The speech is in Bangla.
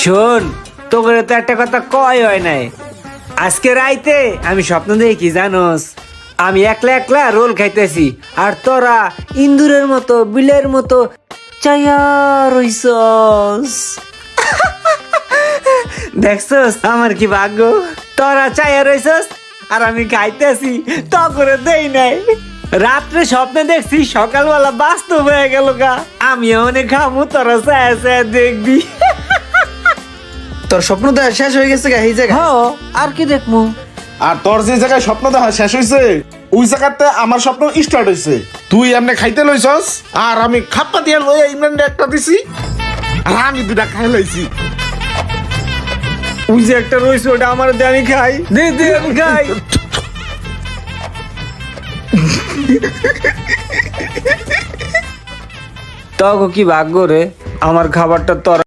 শোন, তোকে তো একটা কথা কয় হয় নাই। আজকে রাইতে আমি স্বপ্ন দেখি জানোস, আমি একলা একলা রোল খাইতেছি আর তোরা ইন্দুরের মতো বিলের মতো চাইয়া রইছস। দেখছস আমার কি ভাগ্য, তোরা চাইয়া রইছস আর আমি খাইতেছি, তো করে দেই নাই। রাত্রে স্বপ্নে দেখছি, সকালবেলা বাস্তব হয়ে গেল গা। আমি অনেক খামু, তোরা চায়া চায়া দেখবি। তোর স্বপ্ন দেখা শেষ হয়ে গেছে গা এই জায়গা। হ্যাঁ, আর কি দেখমু? আর তোর যে জায়গায় স্বপ্ন দেখা শেষ হইছে ওই জায়গাতে আমার স্বপ্ন স্টার্ট হইছে। তুই এমনি খাইতে লইছস আর আমি খাপ্পা দিয়ে লইয়া ইমরান একটা দিছি আর আমি দুটা খাই লইছি। ওই যে একটা রয়েছে ওটা আমার দে, আমি খাই। দে দে আমি খাই। তখন কি ভাগ্য রে, আমার খাবারটা তোর